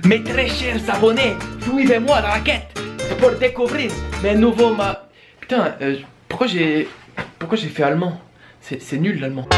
Mes très chers abonnés, suivez-moi dans la quête pour découvrir mes nouveaux Putain, pourquoi j'ai fait allemand? C'est nul l'allemand.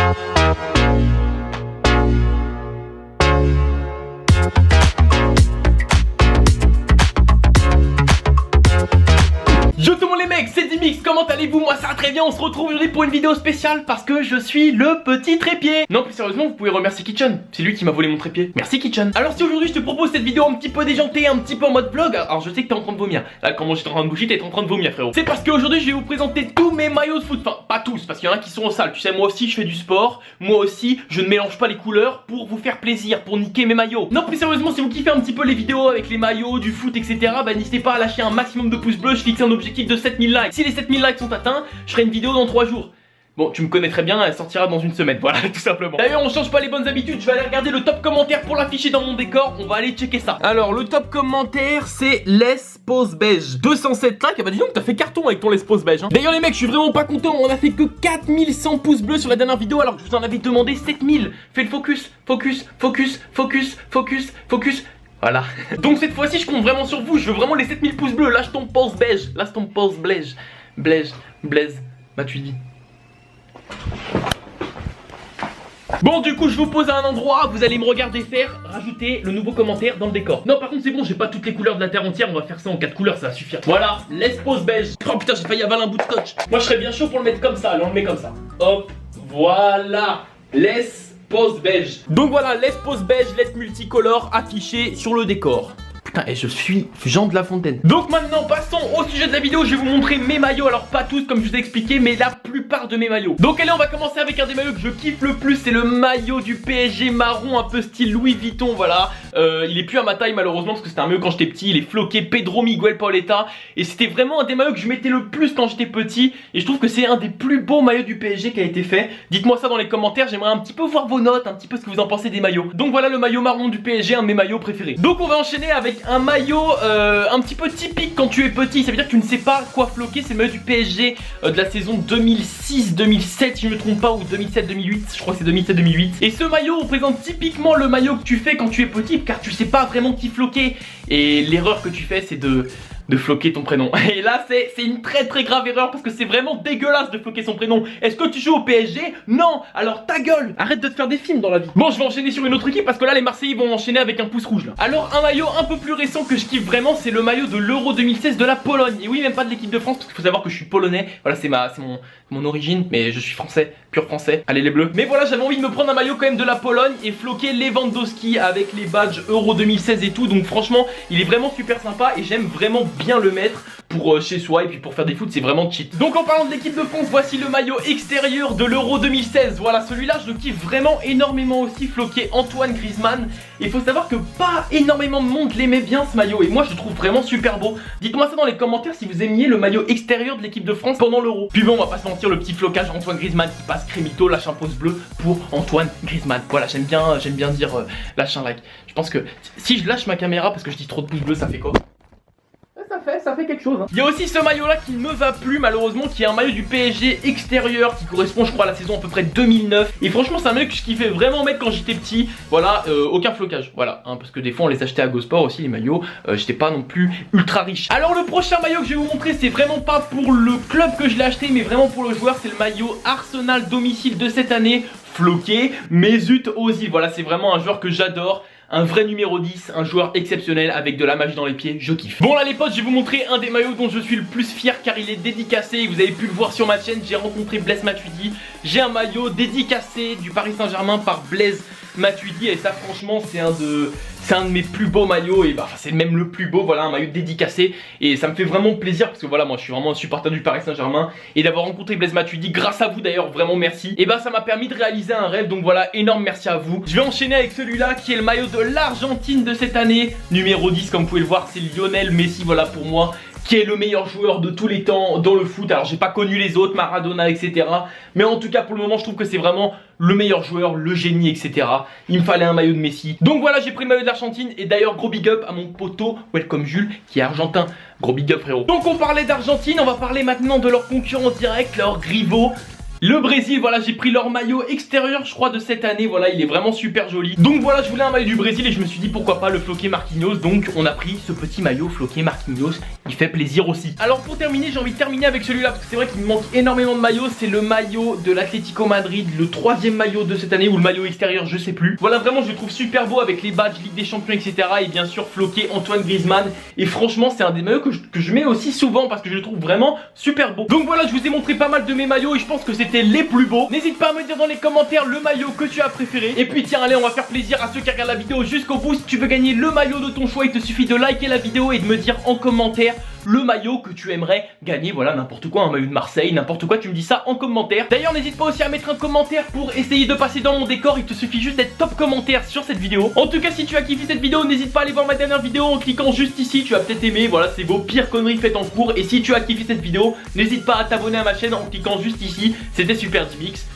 Yo tout le monde les mecs, c'est Dimix, comment allez-vous? Moi ça va très bien, on se retrouve aujourd'hui pour une vidéo spéciale parce que je suis le petit trépied. Non plus sérieusement, vous pouvez remercier Kitchen, c'est lui qui m'a volé mon trépied. Merci Kitchen. Alors si aujourd'hui je te propose cette vidéo un petit peu déjantée, un petit peu en mode vlog, alors je sais que t'es en train de vomir. Là comment j'étais en train de bouger, t'es en train de vomir frérot. C'est parce qu'aujourd'hui je vais vous présenter tous mes maillots de foot, enfin pas tous parce qu'il y en a qui sont au sale. Tu sais moi aussi je fais du sport, moi aussi je ne mélange pas les couleurs pour vous faire plaisir, pour niquer mes maillots. Non plus sérieusement, si vous kiffez un petit peu les vidéos avec les maillots, du foot etc, bah n'hésitez pas à lâcher un maximum de pouces bleus, je fixe un objectif de 7000 likes. Si les 7000 likes sont atteints, je ferai une vidéo dans 3 jours. Bon, tu me connais très bien, elle sortira dans une semaine, voilà, tout simplement. D'ailleurs, on change pas les bonnes habitudes, je vais aller regarder le top commentaire pour l'afficher dans mon décor, on va aller checker ça. Alors, le top commentaire, c'est L'Espose Beige. 207 likes, ah bah dis donc, t'as fait carton avec ton L'Espose Beige. Hein. D'ailleurs, les mecs, je suis vraiment pas content, on a fait que 4100 pouces bleus sur la dernière vidéo, alors que je vous en avais demandé 7000. Fais le focus, focus, focus, focus, focus, focus. Voilà. Donc cette fois-ci, je compte vraiment sur vous, je veux vraiment les 7000 pouces bleus. Lâche ton pause beige, lâche ton pause beige. Blaise, Matuidi. Bon du coup je vous pose à un endroit, vous allez me regarder faire, rajouter le nouveau commentaire dans le décor. Non par contre c'est bon, j'ai pas toutes les couleurs de la terre entière, on va faire ça en 4 couleurs, ça va suffire. Voilà, L'Espose Beige. Oh putain j'ai failli avaler un bout de scotch. Moi je serais bien chaud pour le mettre comme ça, allez on le met comme ça. Hop, voilà, L'Espose Beige. Donc voilà, L'Espose Beige, lettre multicolore affichée sur le décor. Putain, et je suis Jean de La Fontaine. Donc maintenant, passons au sujet de la vidéo. Je vais vous montrer mes maillots. Alors pas tous comme je vous ai expliqué, mais la plupart de mes maillots. Donc allez, on va commencer avec un des maillots que je kiffe le plus. C'est le maillot du PSG marron, un peu style Louis Vuitton, voilà. Il est plus à ma taille malheureusement parce que c'était un maillot quand j'étais petit. Il est floqué Pedro Miguel Paoletta. Et c'était vraiment un des maillots que je mettais le plus quand j'étais petit. Et je trouve que c'est un des plus beaux maillots du PSG qui a été fait. Dites-moi ça dans les commentaires. J'aimerais un petit peu voir vos notes, un petit peu ce que vous en pensez des maillots. Donc voilà le maillot marron du PSG, un de mes maillots préférés. Donc on va enchaîner avec un maillot un petit peu typique quand tu es petit. Ça veut dire que tu ne sais pas quoi floquer. C'est le maillot du PSG de la saison 2006-2007 si je ne me trompe pas, ou 2007-2008. Je crois que c'est 2007-2008. Et ce maillot représente typiquement le maillot que tu fais quand tu es petit, car tu sais pas vraiment qui floquer. Et l'erreur que tu fais c'est de floquer ton prénom. Et là c'est une très grave erreur parce que c'est vraiment dégueulasse de floquer son prénom. Est-ce que tu joues au PSG? Non. Alors ta gueule, arrête de te faire des films dans la vie. Bon je vais enchaîner sur une autre équipe parce que là les Marseillais vont enchaîner avec un pouce rouge là. Alors un maillot un peu plus récent que je kiffe vraiment, c'est le maillot de l'Euro 2016 de la Pologne. Et oui, même pas de l'équipe de France parce qu'il faut savoir que je suis polonais. Voilà, c'est mon origine, mais je suis français, pur français. Allez les bleus. Mais voilà, j'avais envie de me prendre un maillot quand même de la Pologne et floquer Lewandowski avec les badges Euro 2016 et tout. Donc franchement, il est vraiment super sympa et j'aime vraiment bien le mettre pour chez soi et puis pour faire des foot, c'est vraiment cheat. Donc en parlant de l'équipe de France, voici le maillot extérieur de l'Euro 2016. Voilà, celui-là je le kiffe vraiment énormément aussi, floqué Antoine Griezmann. Il faut savoir que pas énormément de monde l'aimait bien ce maillot et moi je le trouve vraiment super beau. Dites-moi ça dans les commentaires si vous aimiez le maillot extérieur de l'équipe de France pendant l'Euro. Puis bon, on va pas se mentir, le petit flocage Antoine Griezmann qui passe crémito, lâche un pouce bleu pour Antoine Griezmann. Voilà, j'aime bien dire lâche un like. Je pense que si je lâche ma caméra parce que je dis trop de pouces bleus, ça fait quoi? Ça fait quelque chose hein. Il y a aussi ce maillot là qui ne me va plus malheureusement, qui est un maillot du PSG extérieur qui correspond je crois à la saison à peu près 2009. Et franchement c'est un maillot que je kiffais vraiment mettre quand j'étais petit. Voilà, aucun flocage, voilà hein, parce que des fois on les achetait à GoSport aussi les maillots. J'étais pas non plus ultra riche. Alors le prochain maillot que je vais vous montrer, c'est vraiment pas pour le club que je l'ai acheté, mais vraiment pour le joueur. C'est le maillot Arsenal domicile de cette année, floqué Mesut Ozil. Voilà, c'est vraiment un joueur que j'adore. Un vrai numéro 10, un joueur exceptionnel avec de la magie dans les pieds, je kiffe. Bon là les potes, je vais vous montrer un des maillots dont je suis le plus fier car il est dédicacé. Vous avez pu le voir sur ma chaîne, j'ai rencontré Blaise Matuidi. J'ai un maillot dédicacé du Paris Saint-Germain par Blaise Matuidi et ça franchement c'est un de mes plus beaux maillots et bah c'est même le plus beau, voilà, un maillot dédicacé et ça me fait vraiment plaisir parce que voilà, moi je suis vraiment un supporter du Paris Saint-Germain et d'avoir rencontré Blaise Matuidi grâce à vous d'ailleurs, vraiment merci. Et bah ça m'a permis de réaliser un rêve, donc voilà, énorme merci à vous. Je vais enchaîner avec celui-là qui est le maillot de l'Argentine de cette année, numéro 10 comme vous pouvez le voir, c'est Lionel Messi, voilà pour moi, qui est le meilleur joueur de tous les temps dans le foot. Alors j'ai pas connu les autres, Maradona etc, mais en tout cas pour le moment je trouve que c'est vraiment le meilleur joueur, le génie etc. Il me fallait un maillot de Messi, donc voilà j'ai pris le maillot de l'Argentine. Et d'ailleurs gros big up à mon poteau Welcome Jules qui est argentin, gros big up frérot. Donc on parlait d'Argentine, on va parler maintenant de leur concurrent direct, leur rivaux, Le Brésil, voilà, j'ai pris leur maillot extérieur, je crois, de cette année. Voilà, il est vraiment super joli. Donc voilà, je voulais un maillot du Brésil et je me suis dit pourquoi pas le floqué Marquinhos. Donc on a pris ce petit maillot floqué Marquinhos. Il fait plaisir aussi. Alors pour terminer, j'ai envie de terminer avec celui-là parce que c'est vrai qu'il me manque énormément de maillots. C'est le maillot de l'Atlético Madrid, le 3e maillot de cette année ou le maillot extérieur, je sais plus. Voilà, vraiment, je le trouve super beau avec les badges Ligue des Champions, etc. Et bien sûr, floqué Antoine Griezmann. Et franchement, c'est un des maillots que je mets aussi souvent parce que je le trouve vraiment super beau. Donc voilà, je vous ai montré pas mal de mes maillots et je pense que c'était les plus beaux. N'hésite pas à me dire dans les commentaires le maillot que tu as préféré. Et puis tiens, allez, on va faire plaisir à ceux qui regardent la vidéo jusqu'au bout. Si tu veux gagner le maillot de ton choix, il te suffit de liker la vidéo et de me dire en commentaire le maillot que tu aimerais gagner. Voilà, n'importe quoi, un maillot de Marseille, n'importe quoi, tu me dis ça en commentaire. D'ailleurs, n'hésite pas aussi à mettre un commentaire pour essayer de passer dans mon décor. Il te suffit juste d'être top commentaire sur cette vidéo. En tout cas, si tu as kiffé cette vidéo, n'hésite pas à aller voir ma dernière vidéo en cliquant juste ici. Tu as peut-être aimé, voilà, c'est vos pires conneries faites en cours. Et si tu as kiffé cette vidéo, n'hésite pas à t'abonner à ma chaîne en cliquant juste ici. C'était Super Dmix.